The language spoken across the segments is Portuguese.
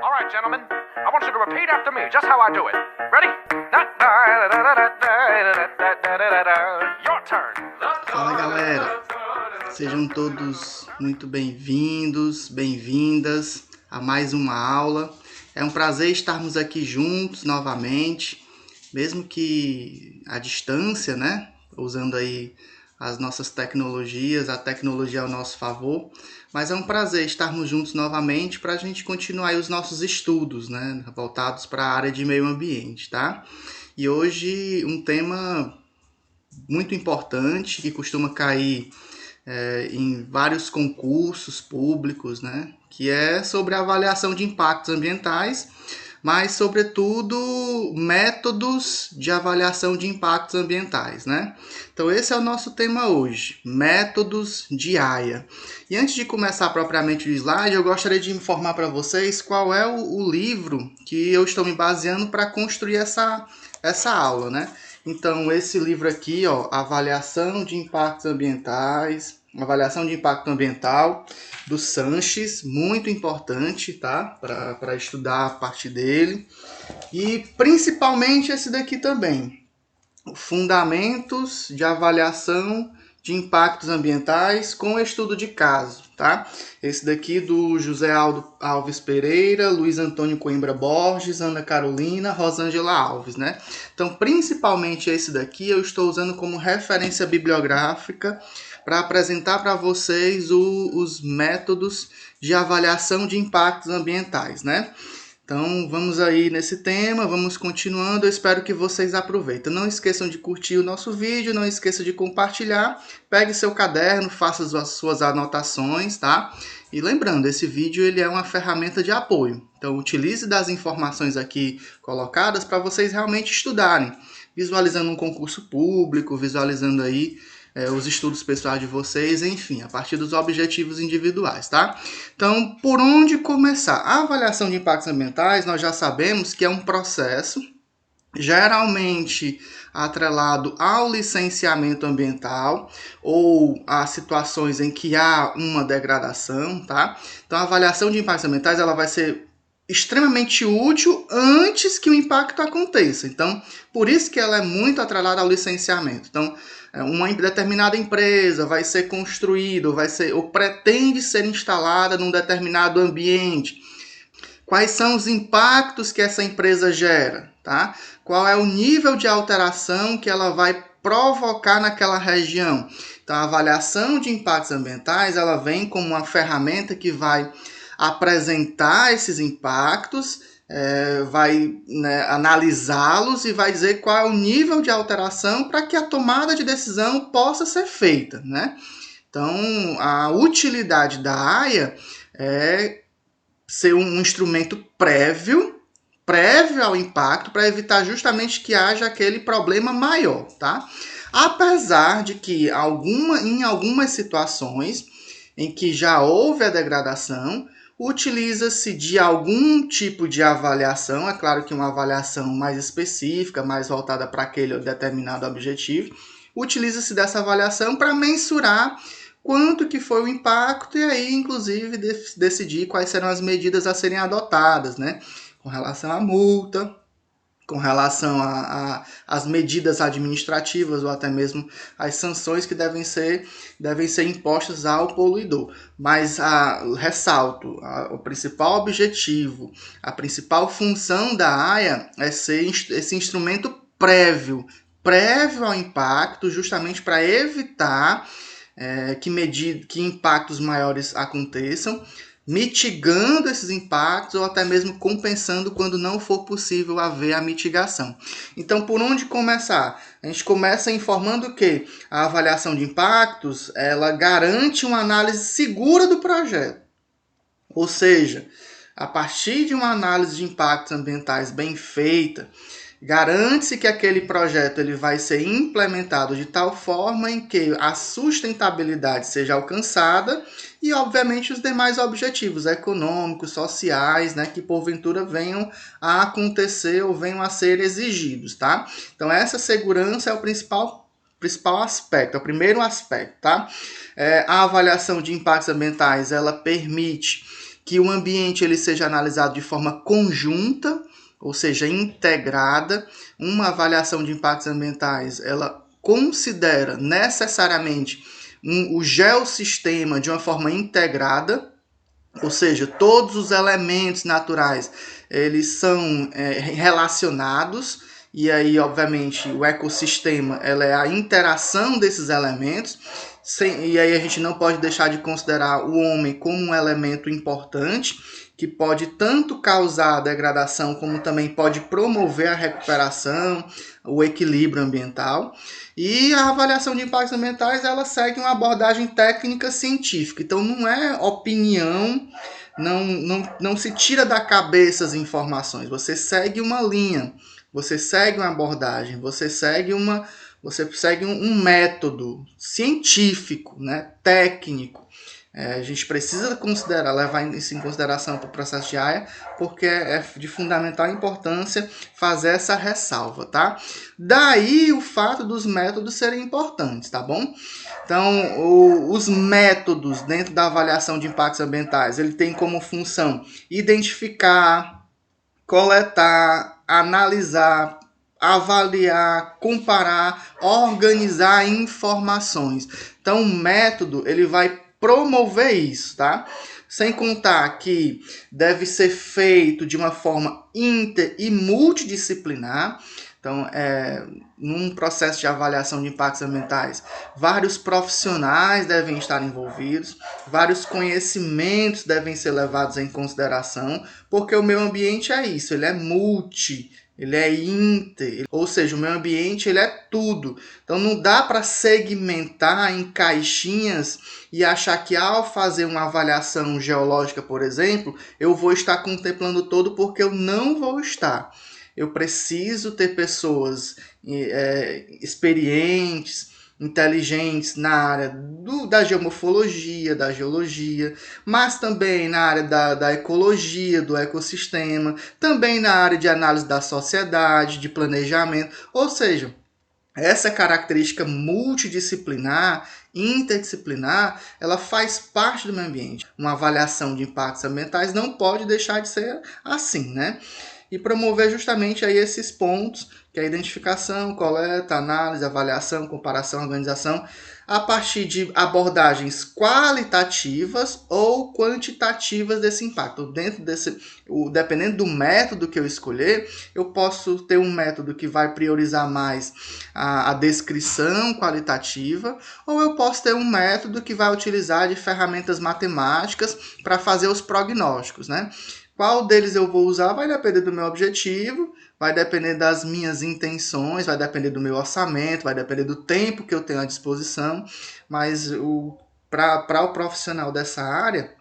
All right, gentlemen, I want you to repeat after me, just how I do it. Ready? Your turn. Fala, galera, sejam todos muito bem-vindos, bem-vindas a mais uma aula. É um prazer estarmos aqui juntos novamente, mesmo que à distância, né? Usando aí as nossas tecnologias, a tecnologia ao nosso favor, mas é um prazer estarmos juntos novamente para a gente continuar aí os nossos estudos, né? Voltados para a área de meio ambiente, tá? E hoje um tema muito importante que costuma cair em vários concursos públicos, né? Que é sobre a avaliação de impactos ambientais, mas, sobretudo, métodos de avaliação de impactos ambientais, né? Então, esse é o nosso tema hoje, métodos de AIA. E antes de começar propriamente o slide, eu gostaria de informar para vocês qual é o livro que eu estou me baseando para construir essa aula, né? Então, esse livro aqui, ó, Avaliação de Impactos Ambientais, Avaliação de Impacto Ambiental, do Sanches, muito importante, tá? Para estudar a parte dele. E principalmente esse daqui também, Fundamentos de Avaliação de Impactos Ambientais com Estudo de Caso, tá? Esse daqui do José Alves Pereira, Luiz Antônio Coimbra Borges, Ana Carolina, Rosângela Alves, né? Então, principalmente esse daqui eu estou usando como referência bibliográfica para apresentar para vocês os métodos de avaliação de impactos ambientais, né? Então, vamos aí nesse tema, vamos continuando, eu espero que vocês aproveitem. Não esqueçam de curtir o nosso vídeo, não esqueçam de compartilhar, pegue seu caderno, faça as suas anotações, tá? E lembrando, esse vídeo ele é uma ferramenta de apoio, então utilize das informações aqui colocadas para vocês realmente estudarem, visualizando um concurso público, visualizando aí os estudos pessoais de vocês, enfim, a partir dos objetivos individuais, tá? Então, por onde começar? A avaliação de impactos ambientais, nós já sabemos que é um processo geralmente atrelado ao licenciamento ambiental ou a situações em que há uma degradação, tá? Então, a avaliação de impactos ambientais, ela vai ser extremamente útil antes que o impacto aconteça. Então, por isso que ela é muito atrelada ao licenciamento. Então, uma determinada empresa vai ser construída, ou pretende ser instalada num determinado ambiente. Quais são os impactos que essa empresa gera, tá? Qual é o nível de alteração que ela vai provocar naquela região? Então, a avaliação de impactos ambientais, ela vem como uma ferramenta que vai apresentar esses impactos, vai, né, analisá-los e vai dizer qual é o nível de alteração para que a tomada de decisão possa ser feita, né? Então, a utilidade da AIA é ser um instrumento prévio ao impacto para evitar justamente que haja aquele problema maior, tá? Apesar de que em algumas situações em que já houve a degradação, utiliza-se de algum tipo de avaliação, é claro que uma avaliação mais específica, mais voltada para aquele determinado objetivo, utiliza-se dessa avaliação para mensurar quanto que foi o impacto e aí, inclusive, decidir quais serão as medidas a serem adotadas, né? Com relação à multa, com relação às medidas administrativas ou até mesmo as sanções que devem ser impostas ao poluidor. Mas ressalto, o principal objetivo, a principal função da AIA é ser esse instrumento prévio ao impacto, justamente para evitar que impactos maiores aconteçam, mitigando esses impactos ou até mesmo compensando quando não for possível haver a mitigação. Então, por onde começar? A gente começa informando que a avaliação de impactos, ela garante uma análise segura do projeto. Ou seja, a partir de uma análise de impactos ambientais bem feita, garante-se que aquele projeto ele vai ser implementado de tal forma em que a sustentabilidade seja alcançada e, obviamente, os demais objetivos econômicos, sociais, né, que porventura venham a acontecer ou venham a ser exigidos, tá? Então, essa segurança é o principal aspecto, é o primeiro aspecto, tá? A avaliação de impactos ambientais, ela permite que o ambiente ele seja analisado de forma conjunta, ou seja, integrada. Uma avaliação de impactos ambientais, ela considera necessariamente o geossistema de uma forma integrada, ou seja, todos os elementos naturais eles são relacionados, e aí, obviamente, o ecossistema ela é a interação desses elementos, e aí a gente não pode deixar de considerar o homem como um elemento importante, que pode tanto causar a degradação, como também pode promover a recuperação, o equilíbrio ambiental. E a avaliação de impactos ambientais, ela segue uma abordagem técnica científica. Então, não é opinião, não se tira da cabeça as informações. Você segue uma linha, você segue uma abordagem, você segue um método científico, né, técnico. A gente precisa levar isso em consideração para o processo de AIA, porque é de fundamental importância fazer essa ressalva, tá? Daí o fato dos métodos serem importantes, tá bom? Então, os métodos dentro da avaliação de impactos ambientais, ele tem como função identificar, coletar, analisar, avaliar, comparar, organizar informações. Então, o método, ele vai promover isso, tá? Sem contar que deve ser feito de uma forma inter e multidisciplinar. Então, num processo de avaliação de impactos ambientais, vários profissionais devem estar envolvidos, vários conhecimentos devem ser levados em consideração, porque o meio ambiente é isso, ele é ele é inter, ou seja, o meio ambiente ele é tudo. Então não dá para segmentar em caixinhas e achar que ao fazer uma avaliação geológica, por exemplo, eu vou estar contemplando todo, porque eu não vou estar. Eu preciso ter pessoas experientes, inteligentes na área da geomorfologia, da geologia, mas também na área da ecologia, do ecossistema, também na área de análise da sociedade, de planejamento, ou seja, essa característica multidisciplinar, interdisciplinar, ela faz parte do meio ambiente. Uma avaliação de impactos ambientais não pode deixar de ser assim, né? E promover justamente aí esses pontos, que é a identificação, coleta, análise, avaliação, comparação, organização, a partir de abordagens qualitativas ou quantitativas desse impacto. Dependendo do método que eu escolher, eu posso ter um método que vai priorizar mais a descrição qualitativa, ou eu posso ter um método que vai utilizar de ferramentas matemáticas para fazer os prognósticos, né? Qual deles eu vou usar vai depender do meu objetivo, vai depender das minhas intenções, vai depender do meu orçamento, vai depender do tempo que eu tenho à disposição, mas para o profissional dessa área,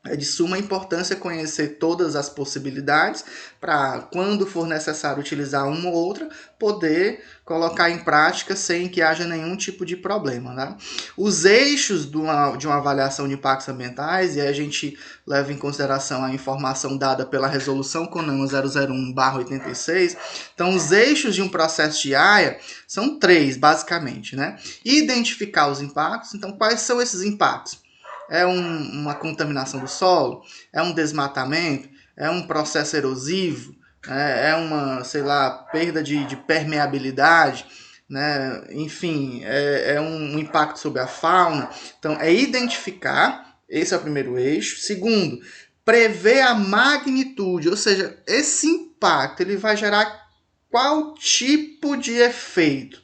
é de suma importância conhecer todas as possibilidades para, quando for necessário utilizar uma ou outra, poder colocar em prática sem que haja nenhum tipo de problema, né? Os eixos de uma avaliação de impactos ambientais, e a gente leva em consideração a informação dada pela Resolução CONAMA 001/86, então os eixos de um processo de AIA são 3, basicamente, né? Identificar os impactos. Então, quais são esses impactos? É uma contaminação do solo? É um desmatamento? É um processo erosivo? É uma, sei lá, perda de permeabilidade? Né? Enfim, é um impacto sobre a fauna. Então, é identificar, esse é o primeiro eixo. Segundo, prever a magnitude, ou seja, esse impacto ele vai gerar qual tipo de efeito?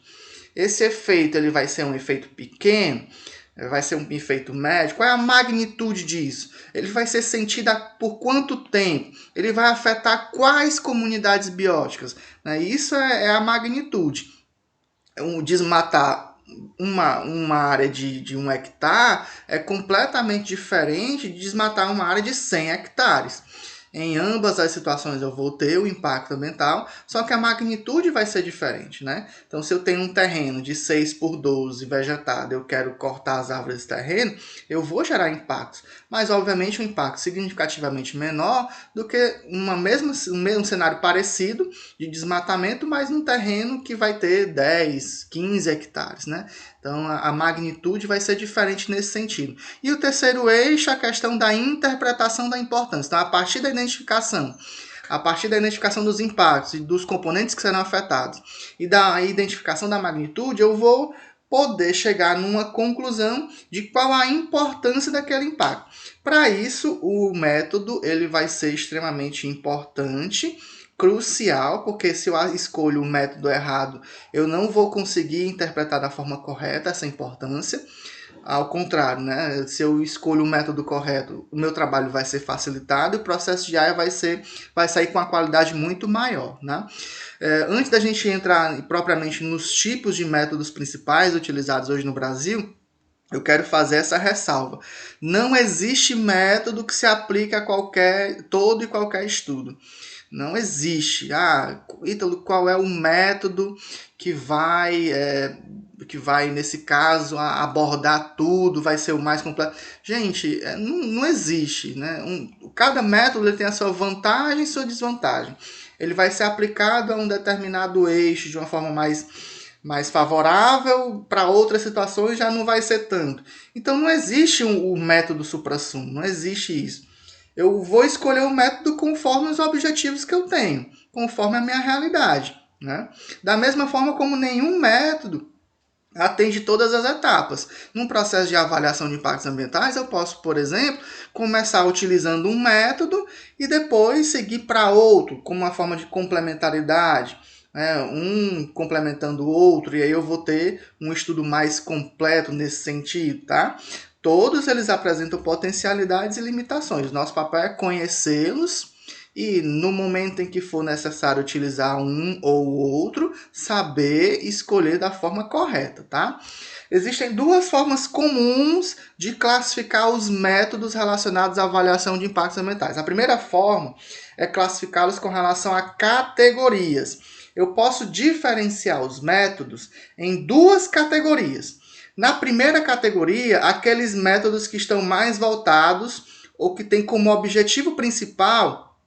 Esse efeito ele vai ser um efeito pequeno? Vai ser um efeito médio? Qual é a magnitude disso? Ele vai ser sentido por quanto tempo? Ele vai afetar quais comunidades bióticas? Isso é a magnitude. Desmatar uma área de 1 hectare é completamente diferente de desmatar uma área de 100 hectares. Em ambas as situações eu vou ter o impacto ambiental, só que a magnitude vai ser diferente, né? Então, se eu tenho um terreno de 6 por 12 vegetado, eu quero cortar as árvores desse terreno, eu vou gerar impactos, mas obviamente um impacto significativamente menor do que um mesmo cenário parecido de desmatamento, mas num terreno que vai ter 10, 15 hectares, né? Então, a magnitude vai ser diferente nesse sentido. E o terceiro eixo, a questão da interpretação da importância. Então, a partir da identificação dos impactos e dos componentes que serão afetados e da identificação da magnitude, eu vou poder chegar numa conclusão de qual a importância daquele impacto. Para isso, o método ele vai ser extremamente importante, crucial, porque se eu escolho o método errado, eu não vou conseguir interpretar da forma correta essa importância. Ao contrário, né? Se eu escolho o método correto, o meu trabalho vai ser facilitado e o processo de AIA vai sair com uma qualidade muito maior, né? Antes da gente entrar propriamente nos tipos de métodos principais utilizados hoje no Brasil, eu quero fazer essa ressalva. Não existe método que se aplique a todo e qualquer estudo. Não existe. Ítalo, qual é o método que vai, nesse caso, abordar tudo, vai ser o mais completo? Gente, não existe, né? Cada método ele tem a sua vantagem e sua desvantagem. Ele vai ser aplicado a um determinado eixo de uma forma mais favorável, para outras situações já não vai ser tanto. Então não existe o método suprassumo, não existe isso. Eu vou escolher o método conforme os objetivos que eu tenho, conforme a minha realidade, né? Da mesma forma como nenhum método atende todas as etapas. Num processo de avaliação de impactos ambientais, eu posso, por exemplo, começar utilizando um método e depois seguir para outro, como uma forma de complementaridade, né? Um complementando o outro, e aí eu vou ter um estudo mais completo nesse sentido, tá? Todos eles apresentam potencialidades e limitações. Nosso papel é conhecê-los e, no momento em que for necessário utilizar um ou outro, saber escolher da forma correta, tá? Existem duas formas comuns de classificar os métodos relacionados à avaliação de impactos ambientais. A primeira forma é classificá-los com relação a categorias. Eu posso diferenciar os métodos em duas categorias. Na primeira categoria, aqueles métodos que estão mais voltados ou que têm como objetivo principal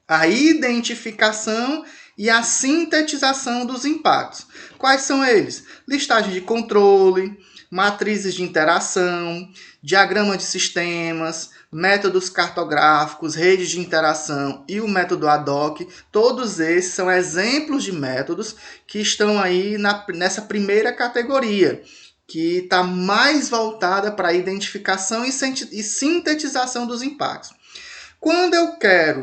a identificação e a sintetização dos impactos. Quais são eles? Listagem de controle, matrizes de interação, diagrama de sistemas, métodos cartográficos, redes de interação e o método ad hoc. Todos esses são exemplos de métodos que estão aí nessa primeira categoria, que está mais voltada para a identificação e sintetização dos impactos. Quando eu quero,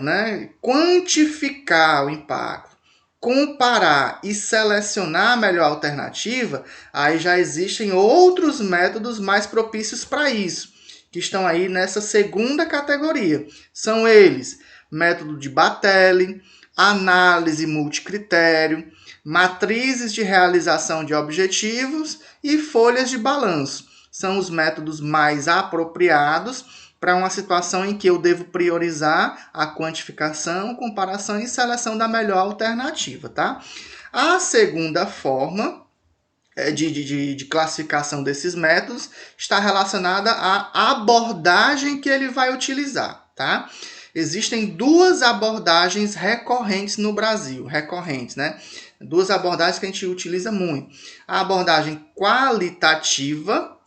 quantificar o impacto, comparar e selecionar a melhor alternativa, aí já existem outros métodos mais propícios para isso, que estão aí nessa segunda categoria. São eles: método de Batelli, análise multicritério, matrizes de realização de objetivos e folhas de balanço. São os métodos mais apropriados para uma situação em que eu devo priorizar a quantificação, comparação e seleção da melhor alternativa, tá? A segunda forma de classificação desses métodos está relacionada à abordagem que ele vai utilizar, tá? Existem duas abordagens recorrentes no Brasil, né? Duas abordagens que a gente utiliza muito. A abordagem qualitativa,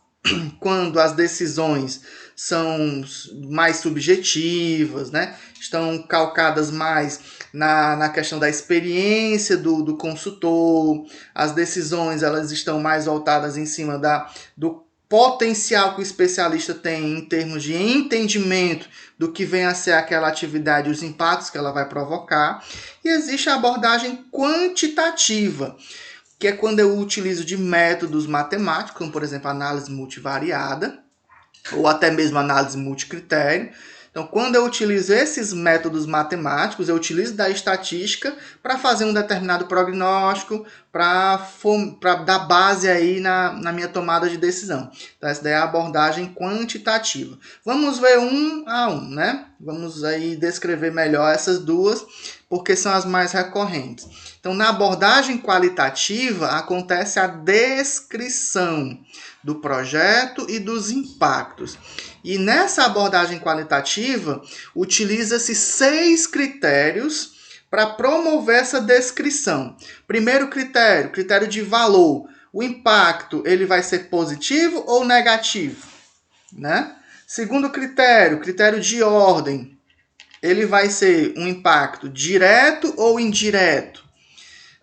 quando as decisões são mais subjetivas, né? Estão calcadas mais na questão da experiência do consultor, as decisões elas estão mais voltadas em cima do potencial que o especialista tem em termos de entendimento do que vem a ser aquela atividade e os impactos que ela vai provocar. E existe a abordagem quantitativa, que é quando eu utilizo de métodos matemáticos, como por exemplo análise multivariada, ou até mesmo análise multicritério, Então, quando eu utilizo esses métodos matemáticos, eu utilizo da estatística para fazer um determinado prognóstico, para dar base aí na minha tomada de decisão. Então, essa daí é a abordagem quantitativa. Vamos ver um a um, né? Vamos aí descrever melhor essas duas, porque são as mais recorrentes. Então, na abordagem qualitativa, acontece a descrição do projeto e dos impactos. E nessa abordagem qualitativa, utiliza-se 6 critérios para promover essa descrição. Primeiro critério, critério de valor. O impacto, ele vai ser positivo ou negativo, né? Segundo critério, critério de ordem. Ele vai ser um impacto direto ou indireto.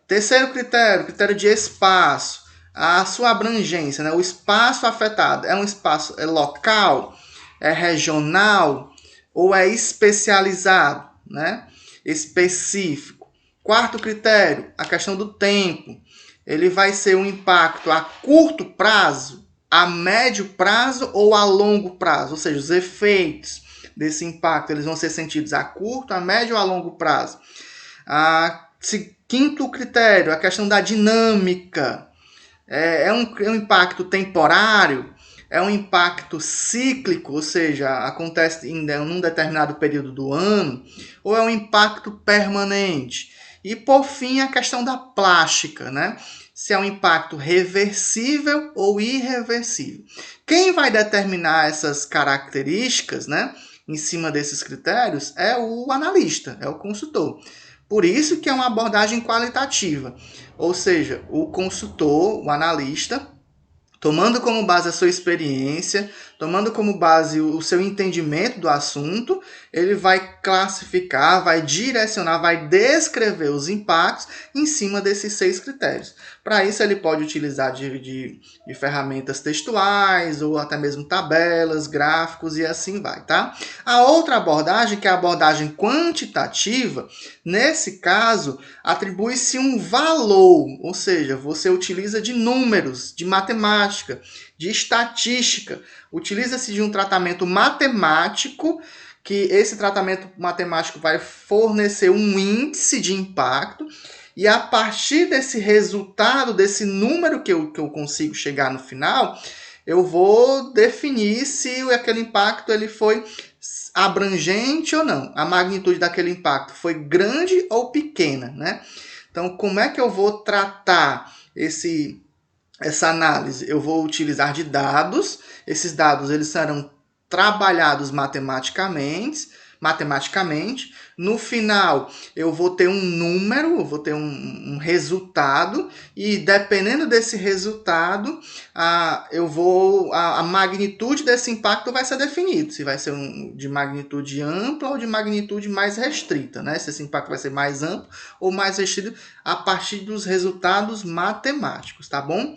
Terceiro critério, critério de espaço. A sua abrangência, né? O espaço afetado é um espaço local, é regional ou é especializado, né? Específico. Quarto critério, a questão do tempo. Ele vai ser um impacto a curto prazo, a médio prazo ou a longo prazo, ou seja, os efeitos desse impacto eles vão ser sentidos a curto, a médio ou a longo prazo. Quinto critério, a questão da dinâmica. É um impacto temporário, é um impacto cíclico, ou seja, acontece em um determinado período do ano, ou é um impacto permanente. E, por fim, a questão da plástica, né? Se é um impacto reversível ou irreversível. Quem vai determinar essas características, né, em cima desses critérios, é o analista, é o consultor. Por isso que é uma abordagem qualitativa, ou seja, o consultor, o analista, tomando como base a sua experiência, tomando como base o seu entendimento do assunto, ele vai classificar, vai direcionar, vai descrever os impactos em cima desses 6 critérios. Para isso, ele pode utilizar de ferramentas textuais ou até mesmo tabelas, gráficos e assim vai, tá? A outra abordagem, que é a abordagem quantitativa, nesse caso, atribui-se um valor, ou seja, você utiliza de números, de matemática, de estatística. Utiliza-se de um tratamento matemático, que esse tratamento matemático vai fornecer um índice de impacto, e a partir desse resultado, desse número que eu consigo chegar no final, eu vou definir se aquele impacto ele foi abrangente ou não. A magnitude daquele impacto foi grande ou pequena, né? Então, como é que eu vou tratar essa análise? Eu vou utilizar de dados. Esses dados eles serão trabalhados matematicamente. No final, eu vou ter um número, eu vou ter um resultado, e dependendo desse resultado, a magnitude desse impacto vai ser definido, se vai ser de magnitude ampla ou de magnitude mais restrita, né? Se esse impacto vai ser mais amplo ou mais restrito a partir dos resultados matemáticos, tá bom?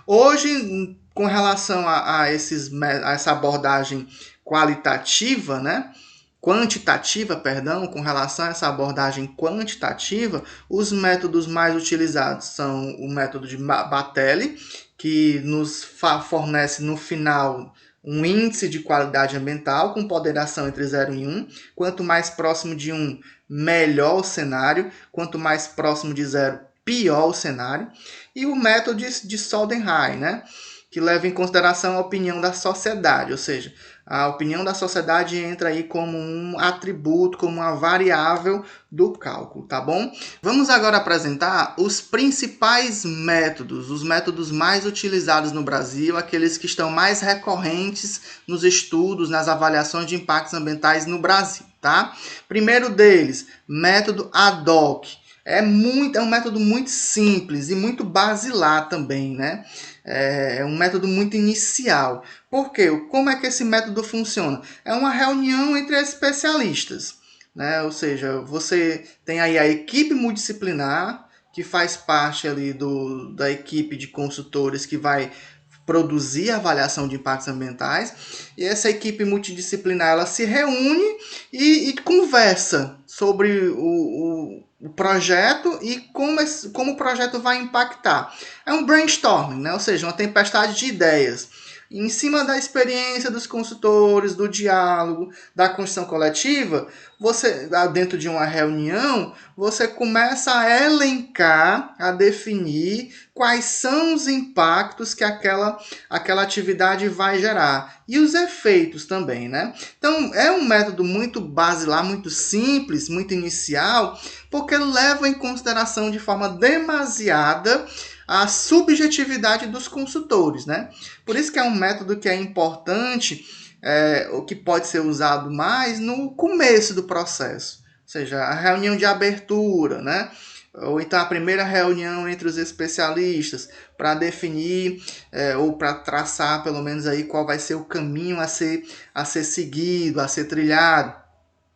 Hoje, com relação a essa abordagem qualitativa, né? Quantitativa, perdão, com relação a essa abordagem quantitativa, os métodos mais utilizados são o método de Batelli, que nos fornece no final um índice de qualidade ambiental com ponderação entre 0 e 1. Quanto mais próximo de 1, melhor o cenário. Quanto mais próximo de 0, pior o cenário. E o método de Soldenheim, né? Que leva em consideração a opinião da sociedade, ou seja, a opinião da sociedade entra aí como um atributo, como uma variável do cálculo, tá bom? Vamos agora apresentar os principais métodos, os métodos mais utilizados no Brasil, aqueles que estão mais recorrentes nos estudos, nas avaliações de impactos ambientais no Brasil, tá? Primeiro deles, método ADOC. É um método muito simples e muito basilar também, né? É um método muito inicial. Por quê? Como é que esse método funciona? É uma reunião entre especialistas, né? Ou seja, você tem aí a equipe multidisciplinar, que faz parte ali da equipe de consultores que vai produzir a avaliação de impactos ambientais, e essa equipe multidisciplinar ela se reúne e conversa sobre o projeto e como o projeto vai impactar. É um brainstorming, né? Ou seja, uma tempestade de ideias. em cima da experiência dos consultores, do diálogo, da construção coletiva, você, dentro de uma reunião, você começa a elencar, a definir quais são os impactos que aquela atividade vai gerar. E os efeitos também, né? Então, é um método muito basilar, muito simples, muito inicial, porque leva em consideração de forma demasiada a subjetividade dos consultores, né? Por isso que é um método que é importante, o que pode ser usado mais no começo do processo, ou seja, a reunião de abertura, né? Ou então a primeira reunião entre os especialistas para definir ou para traçar pelo menos aí qual vai ser o caminho a ser seguido, a ser trilhado.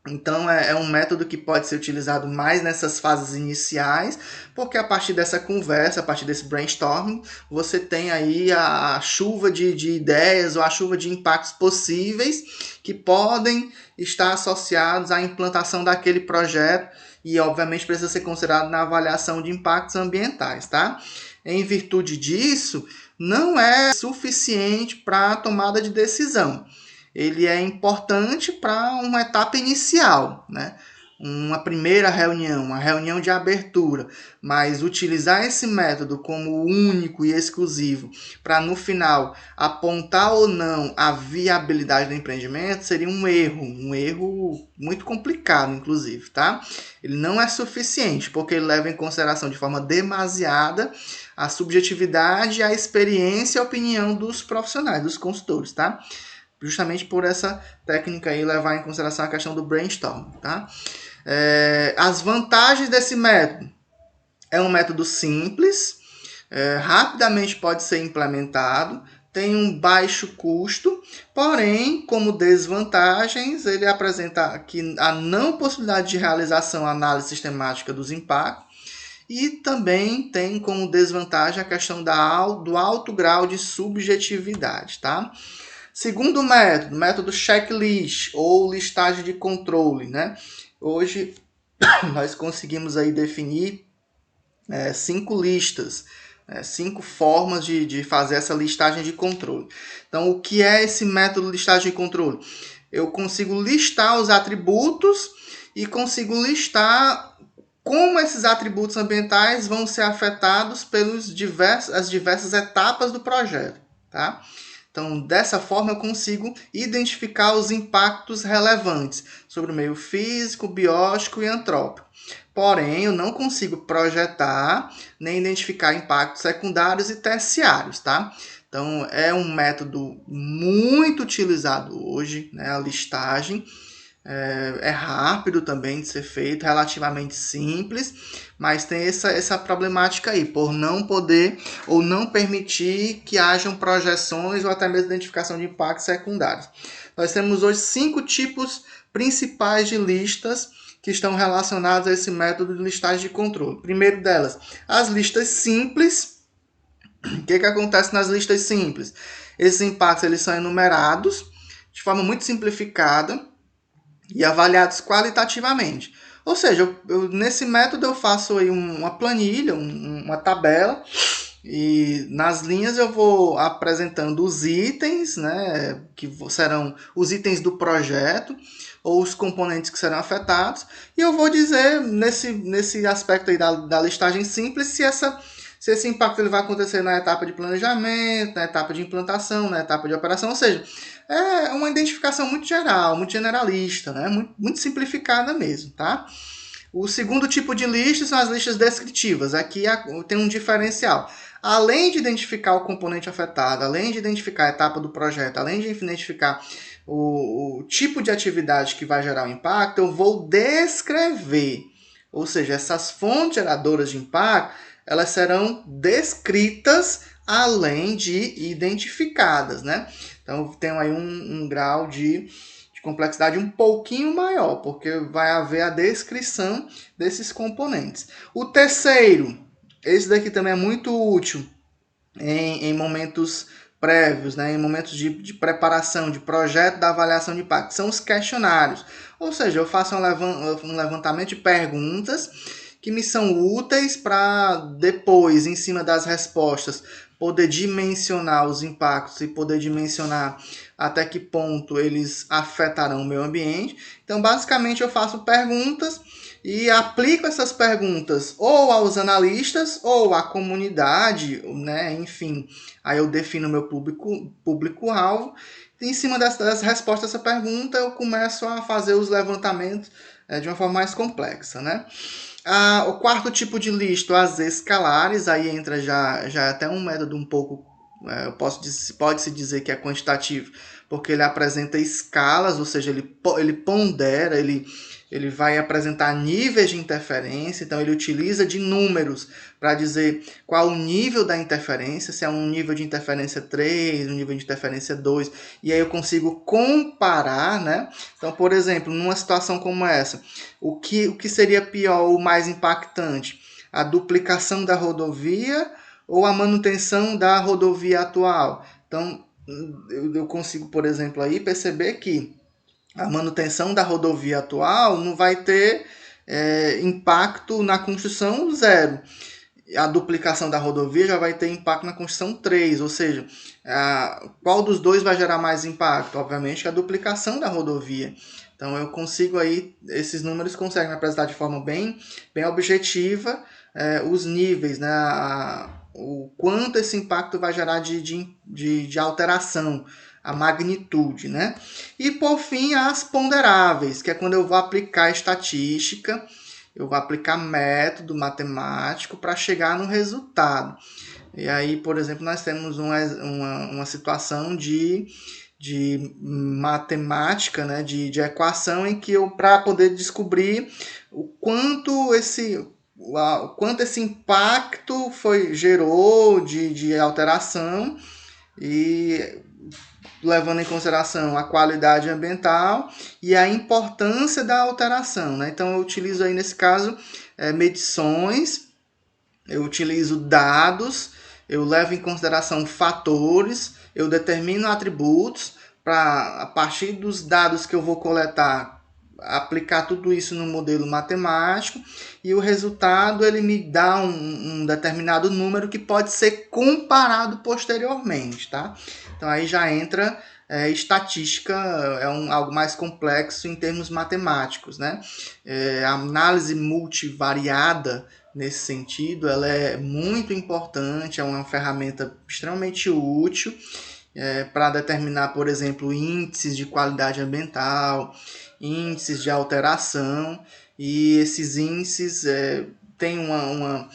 Então, é um método que pode ser utilizado mais nessas fases iniciais, porque a partir dessa conversa, a partir desse brainstorming, você tem aí a chuva de ideias ou a chuva de impactos possíveis que podem estar associados à implantação daquele projeto e, obviamente, precisa ser considerado na avaliação de impactos ambientais, tá? Em virtude disso, não é suficiente para a tomada de decisão. Ele é importante para uma etapa inicial, né? Uma primeira reunião, uma reunião de abertura, mas utilizar esse método como único e exclusivo para no final apontar ou não a viabilidade do empreendimento seria um erro muito complicado, inclusive, tá? Ele não é suficiente, porque ele leva em consideração de forma demasiada a subjetividade, a experiência e a opinião dos profissionais, dos consultores, tá? Justamente por essa técnica aí levar em consideração a questão do brainstorm, tá? As vantagens desse método: é um método simples, rapidamente pode ser implementado, tem um baixo custo, porém, como desvantagens, ele apresenta aqui a não possibilidade de realização análise sistemática dos impactos e também tem como desvantagem a questão do alto grau de subjetividade, tá? Segundo método checklist ou listagem de controle, né? Hoje nós conseguimos aí definir 5 listas, 5 formas de fazer essa listagem de controle. Então, o que é esse método de listagem de controle? Eu consigo listar os atributos e consigo listar como esses atributos ambientais vão ser afetados pelas diversas etapas do projeto, tá? Então, dessa forma, eu consigo identificar os impactos relevantes sobre o meio físico, biológico e antrópico. Porém, eu não consigo projetar nem identificar impactos secundários e terciários, tá? Então, é um método muito utilizado hoje, né, a listagem. É rápido também de ser feito, relativamente simples, mas tem essa problemática aí, por não poder ou não permitir que hajam projeções ou até mesmo identificação de impactos secundários. Nós temos hoje 5 tipos principais de listas que estão relacionados a esse método de listagem de controle. Primeiro delas, as listas simples. O que acontece nas listas simples? Esses impactos eles são enumerados de forma muito simplificada e avaliados qualitativamente. Ou seja, nesse método eu faço aí uma planilha, uma tabela, e nas linhas eu vou apresentando os itens, né, que serão os itens do projeto, ou os componentes que serão afetados, e eu vou dizer nesse aspecto aí da listagem simples se esse impacto ele vai acontecer na etapa de planejamento, na etapa de implantação, na etapa de operação, ou seja, é uma identificação muito geral, muito generalista, né? Muito simplificada mesmo, tá? O segundo tipo de lista são as listas descritivas. Aqui tem um diferencial. Além de identificar o componente afetado, além de identificar a etapa do projeto, além de identificar o tipo de atividade que vai gerar o impacto, eu vou descrever. Ou seja, essas fontes geradoras de impacto, elas serão descritas além de identificadas, né? Então, tem aí um grau de complexidade um pouquinho maior, porque vai haver a descrição desses componentes. O terceiro, esse daqui também é muito útil em momentos prévios, né, em momentos de preparação, de projeto da avaliação de impacto, são os questionários. Ou seja, eu faço um levantamento de perguntas que me são úteis para depois, em cima das respostas, poder dimensionar os impactos e poder dimensionar até que ponto eles afetarão o meio ambiente. Então, basicamente, eu faço perguntas e aplico essas perguntas ou aos analistas ou à comunidade, né? Enfim, aí eu defino o meu público-alvo. Em cima das respostas a essa pergunta, eu começo a fazer os levantamentos de uma forma mais complexa, né? O quarto tipo de listo, as escalares, aí entra já até um método um pouco, pode-se dizer que é quantitativo, porque ele apresenta escalas, ou seja, ele pondera, ele vai apresentar níveis de interferência, então ele utiliza de números para dizer qual o nível da interferência, se é um nível de interferência 3, um nível de interferência 2, e aí eu consigo comparar, né? Então, por exemplo, numa situação como essa, o que seria pior ou mais impactante? A duplicação da rodovia ou a manutenção da rodovia atual? Então, eu consigo, por exemplo, aí perceber que a manutenção da rodovia atual não vai ter impacto na construção zero. A duplicação da rodovia já vai ter impacto na construção 3, ou seja, qual dos dois vai gerar mais impacto? Obviamente a duplicação da rodovia. Então eu consigo aí, esses números conseguem me apresentar de forma bem objetiva os níveis, né? O quanto esse impacto vai gerar de alteração, a magnitude, né? E por fim as ponderáveis, que é quando eu vou aplicar estatística, eu vou aplicar método matemático para chegar no resultado. E aí, por exemplo, nós temos uma situação de matemática, né, de equação, em que eu, para poder descobrir o quanto esse impacto gerou de alteração, e levando em consideração a qualidade ambiental e a importância da alteração, né? Então eu utilizo aí nesse caso medições, eu utilizo dados, eu levo em consideração fatores, eu determino atributos para, a partir dos dados que eu vou coletar, aplicar tudo isso no modelo matemático, e o resultado ele me dá um determinado número que pode ser comparado posteriormente, tá? Então aí já entra estatística, algo mais complexo em termos matemáticos, né? A análise multivariada, nesse sentido, ela é muito importante, é uma ferramenta extremamente útil para determinar, por exemplo, índices de qualidade ambiental, índices de alteração, e esses índices têm uma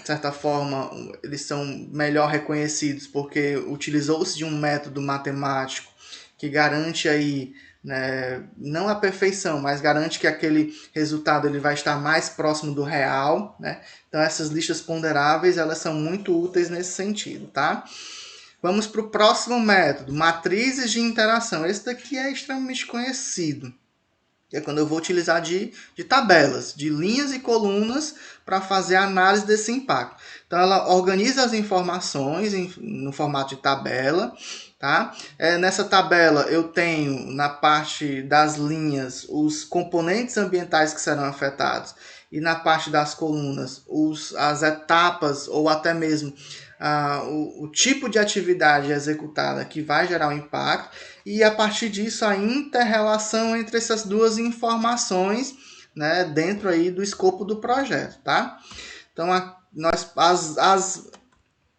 certa forma, eles são melhor reconhecidos porque utilizou-se de um método matemático que garante aí, né, não a perfeição, mas garante que aquele resultado ele vai estar mais próximo do real, né? Então essas listas ponderáveis elas são muito úteis nesse sentido, tá? Vamos para o próximo método, matrizes de interação. Esse daqui é extremamente conhecido, que é quando eu vou utilizar de tabelas, de linhas e colunas para fazer a análise desse impacto. Então ela organiza as informações no formato de tabela, tá? Nessa tabela eu tenho na parte das linhas os componentes ambientais que serão afetados, e na parte das colunas as etapas ou até mesmo o tipo de atividade executada que vai gerar o impacto, e a partir disso a inter-relação entre essas duas informações, né, dentro aí do escopo do projeto, tá? Então as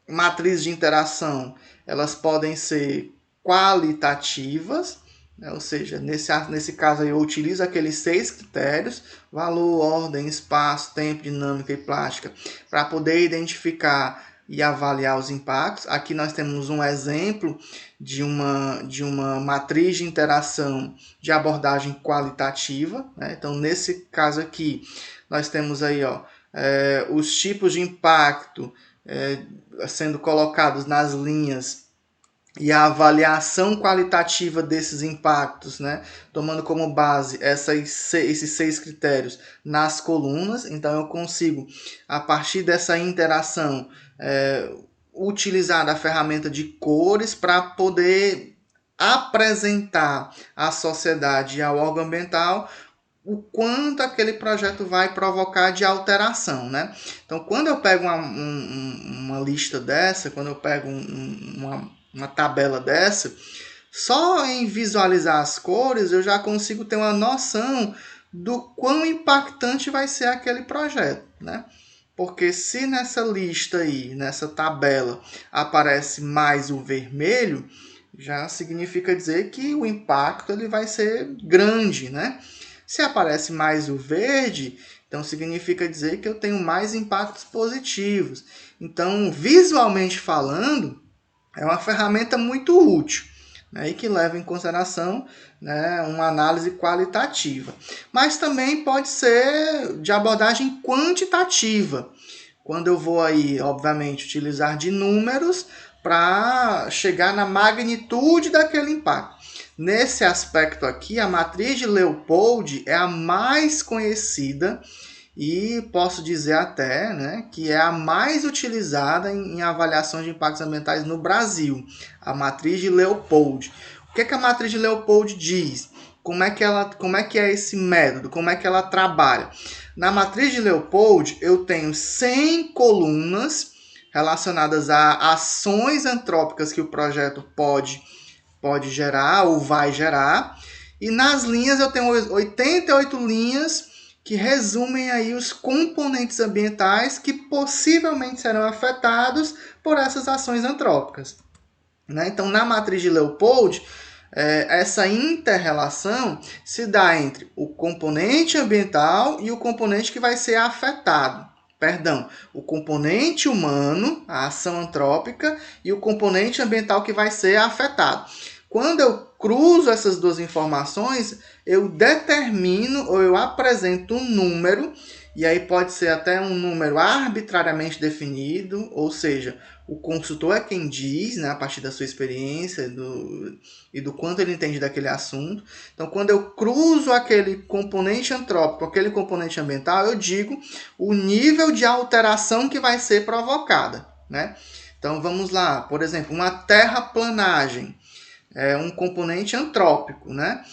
matrizes de interação elas podem ser qualitativas, né? Ou seja, nesse caso aí eu utilizo aqueles 6 critérios: valor, ordem, espaço, tempo, dinâmica e plástica, para poder identificar e avaliar os impactos. Aqui nós temos um exemplo de uma matriz de interação de abordagem qualitativa, né? Então, nesse caso aqui, nós temos aí os tipos de impacto sendo colocados nas linhas e a avaliação qualitativa desses impactos, né, tomando como base esses 6 critérios nas colunas. Então eu consigo, a partir dessa interação, utilizar a ferramenta de cores para poder apresentar à sociedade e ao órgão ambiental o quanto aquele projeto vai provocar de alteração, né? Então, quando eu pego uma lista dessa, quando eu pego uma tabela dessa, só em visualizar as cores eu já consigo ter uma noção do quão impactante vai ser aquele projeto, né? Porque se nessa lista aí, nessa tabela, aparece mais o vermelho, já significa dizer que o impacto ele vai ser grande, né? Se aparece mais o verde, então significa dizer que eu tenho mais impactos positivos. Então, visualmente falando, é uma ferramenta muito útil, né, e que leva em consideração, né, uma análise qualitativa. Mas também pode ser de abordagem quantitativa, quando eu vou aí, obviamente, utilizar de números para chegar na magnitude daquele impacto. Nesse aspecto aqui, a matriz de Leopold é a mais conhecida e posso dizer até, né, que é a mais utilizada em avaliação de impactos ambientais no Brasil, a matriz de Leopold. O que é que a matriz de Leopold diz? Como é que é esse método? Como é que ela trabalha? Na matriz de Leopold, eu tenho 100 colunas relacionadas a ações antrópicas que o projeto pode gerar ou vai gerar. E nas linhas eu tenho 88 linhas que resumem aí os componentes ambientais que possivelmente serão afetados por essas ações antrópicas, né? Então, na matriz de Leopold, essa inter-relação se dá entre o componente ambiental e o componente que vai ser afetado. Perdão, o componente humano, a ação antrópica, e o componente ambiental que vai ser afetado. Quando eu cruzo essas duas informações, eu determino ou eu apresento um número, e aí pode ser até um número arbitrariamente definido, ou seja, o consultor é quem diz, né, a partir da sua experiência e do quanto ele entende daquele assunto. Então, quando eu cruzo aquele componente antrópico, aquele componente ambiental, eu digo o nível de alteração que vai ser provocada, né? Então, vamos lá. Por exemplo, uma terraplanagem é um componente antrópico, né?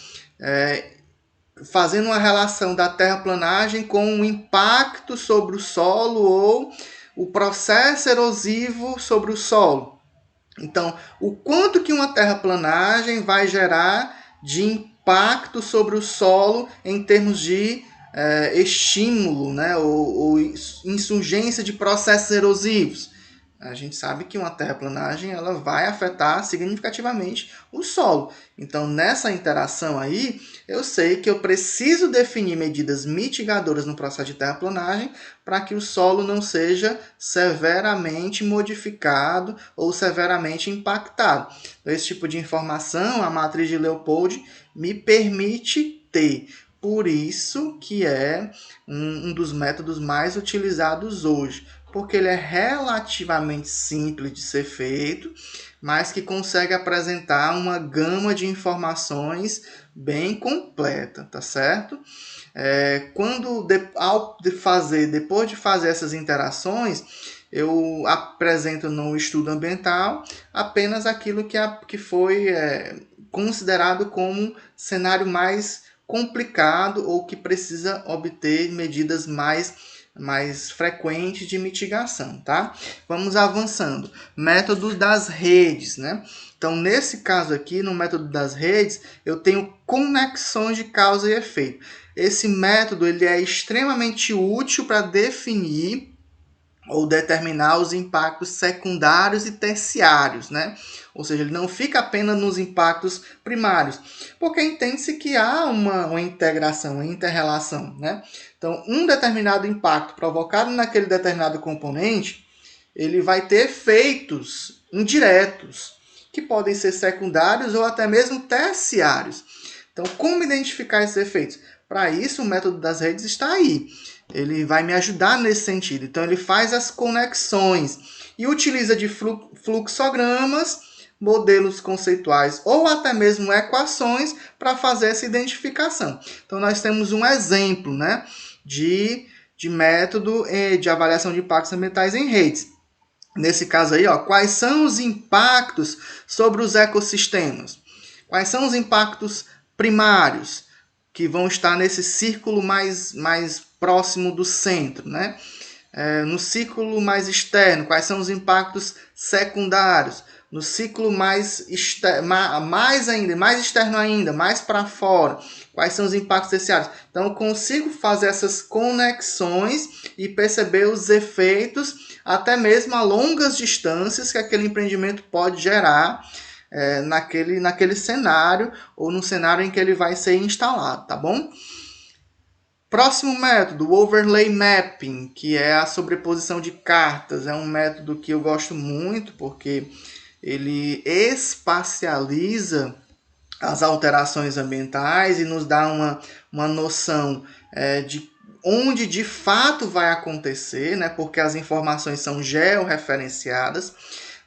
Fazendo uma relação da terraplanagem com o impacto sobre o solo ou o processo erosivo sobre o solo. Então, o quanto que uma terraplanagem vai gerar de impacto sobre o solo em termos de estímulo, né, ou insurgência de processos erosivos. A gente sabe que uma terraplanagem ela vai afetar significativamente o solo. Então, nessa interação aí, eu sei que eu preciso definir medidas mitigadoras no processo de terraplanagem para que o solo não seja severamente modificado ou severamente impactado. Então, esse tipo de informação, a matriz de Leopold me permite ter. Por isso que é um dos métodos mais utilizados hoje, porque ele é relativamente simples de ser feito, mas que consegue apresentar uma gama de informações bem completa, tá certo? Depois de fazer essas interações, eu apresento no estudo ambiental apenas aquilo que foi considerado como cenário mais complicado ou que precisa obter medidas mais frequentes de mitigação, tá? Vamos avançando. Método das redes, né? Então, nesse caso aqui, no método das redes, eu tenho conexões de causa e efeito. Esse método ele é extremamente útil para definir ou determinar os impactos secundários e terciários, né? Ou seja, ele não fica apenas nos impactos primários, porque entende-se que há uma integração, uma inter-relação, né? Então, um determinado impacto provocado naquele determinado componente, ele vai ter efeitos indiretos, que podem ser secundários ou até mesmo terciários. Então, como identificar esses efeitos? Para isso, o método das redes está aí. Ele vai me ajudar nesse sentido. Então, ele faz as conexões e utiliza de fluxogramas, modelos conceituais ou até mesmo equações para fazer essa identificação. Então, nós temos um exemplo, né, de método de avaliação de impactos ambientais em redes. Nesse caso aí, quais são os impactos sobre os ecossistemas? Quais são os impactos primários? que vão estar nesse círculo mais próximo do centro, né? No círculo mais externo, quais são os impactos secundários? No ciclo mais externo ainda, mais para fora, quais são os impactos terciários? Então, eu consigo fazer essas conexões e perceber os efeitos, até mesmo a longas distâncias, que aquele empreendimento pode gerar naquele cenário, ou no cenário em que ele vai ser instalado, tá bom? Próximo método, o Overlay Mapping, que é a sobreposição de cartas. É um método que eu gosto muito, porque ele espacializa as alterações ambientais e nos dá uma noção de onde de fato vai acontecer, né? Porque as informações são georreferenciadas.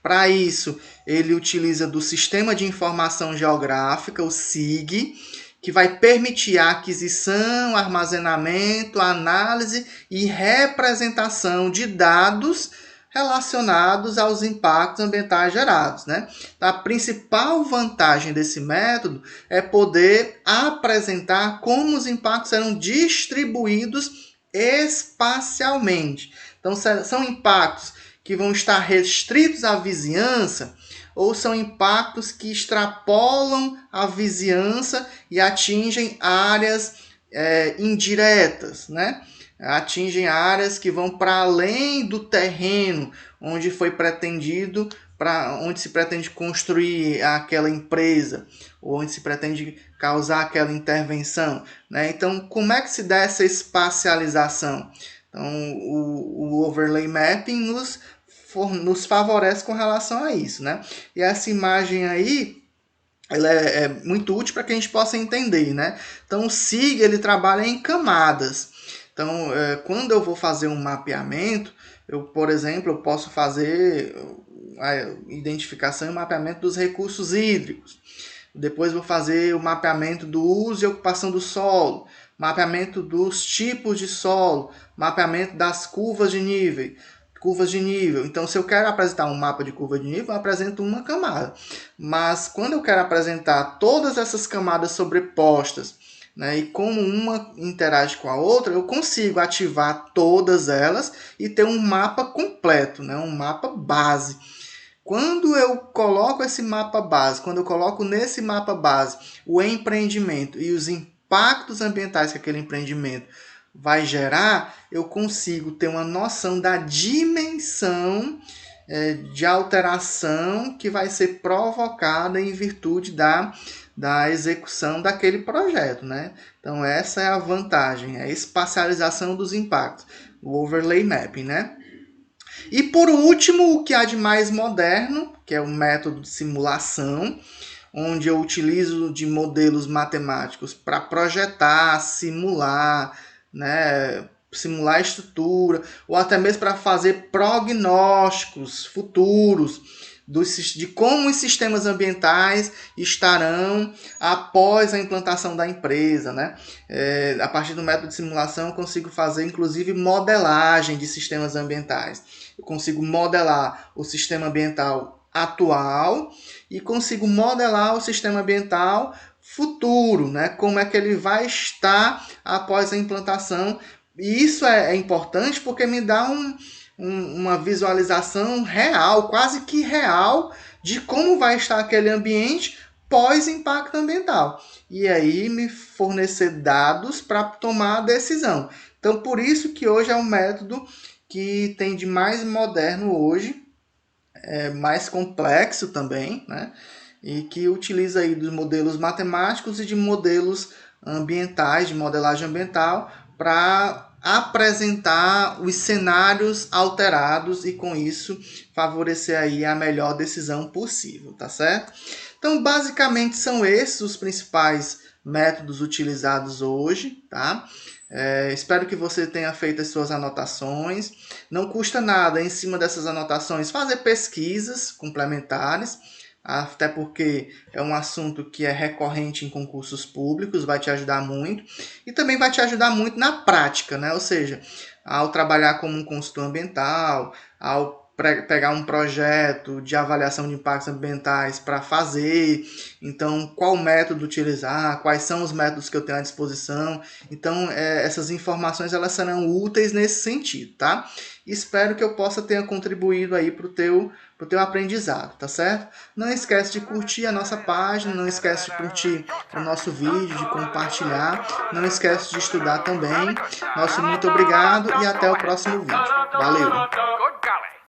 Para isso, ele utiliza do Sistema de Informação Geográfica, o SIG, que vai permitir a aquisição, armazenamento, análise e representação de dados relacionados aos impactos ambientais gerados, né? A principal vantagem desse método é poder apresentar como os impactos serão distribuídos espacialmente. Então, são impactos que vão estar restritos à vizinhança, ou são impactos que extrapolam a vizinhança e atingem áreas indiretas, né? Atingem áreas que vão para além do terreno onde foi pretendido, onde se pretende construir aquela empresa, ou onde se pretende causar aquela intervenção, né? Então, como é que se dá essa espacialização? Então, o Overlay Mapping nos favorece com relação a isso, né? E essa imagem aí, ela é muito útil para que a gente possa entender, né? Então, o SIG, ele trabalha em camadas. Então, quando eu vou fazer um mapeamento, por exemplo, eu posso fazer a identificação e mapeamento dos recursos hídricos. Depois vou fazer o mapeamento do uso e ocupação do solo, mapeamento dos tipos de solo, mapeamento das curvas de nível. Então, se eu quero apresentar um mapa de curva de nível, eu apresento uma camada. Mas quando eu quero apresentar todas essas camadas sobrepostas, né, e como uma interage com a outra, eu consigo ativar todas elas e ter um mapa completo, né, um mapa base. Quando eu coloco esse mapa base, quando eu coloco nesse mapa base o empreendimento e os impactos ambientais que aquele empreendimento vai gerar, eu consigo ter uma noção da dimensão de alteração que vai ser provocada em virtude da execução daquele projeto, né? Então, essa é a vantagem, a espacialização dos impactos, o Overlay Mapping, né? E por último, o que há de mais moderno, que é o método de simulação, onde eu utilizo de modelos matemáticos para projetar, simular, né, simular a estrutura, ou até mesmo para fazer prognósticos futuros de como os sistemas ambientais estarão após a implantação da empresa, né? A partir do método de simulação eu consigo fazer inclusive modelagem de sistemas ambientais. Eu consigo modelar o sistema ambiental atual e consigo modelar o sistema ambiental futuro, né? Como é que ele vai estar após a implantação. E isso é importante porque me dá uma visualização real, quase que real, de como vai estar aquele ambiente pós-impacto ambiental. E aí me fornecer dados para tomar a decisão. Então, por isso que hoje é um método que tem de mais moderno hoje, mais complexo também, né? E que utiliza aí dos modelos matemáticos e de modelos ambientais, de modelagem ambiental, para apresentar os cenários alterados e com isso favorecer aí a melhor decisão possível, tá certo? Então, basicamente são esses os principais métodos utilizados hoje, tá? Espero que você tenha feito as suas anotações. Não custa nada, em cima dessas anotações, fazer pesquisas complementares, até porque é um assunto que é recorrente em concursos públicos, vai te ajudar muito. E também vai te ajudar muito na prática, né? Ou seja, ao trabalhar como um consultor ambiental, ao pegar um projeto de avaliação de impactos ambientais para fazer, então qual método utilizar, quais são os métodos que eu tenho à disposição. Então essas informações elas serão úteis nesse sentido, tá? Espero que eu possa ter contribuído aí para o teu aprendizado, tá certo? Não esquece de curtir a nossa página, não esquece de curtir o nosso vídeo, de compartilhar, não esquece de estudar também. Nosso muito obrigado e até o próximo vídeo. Valeu!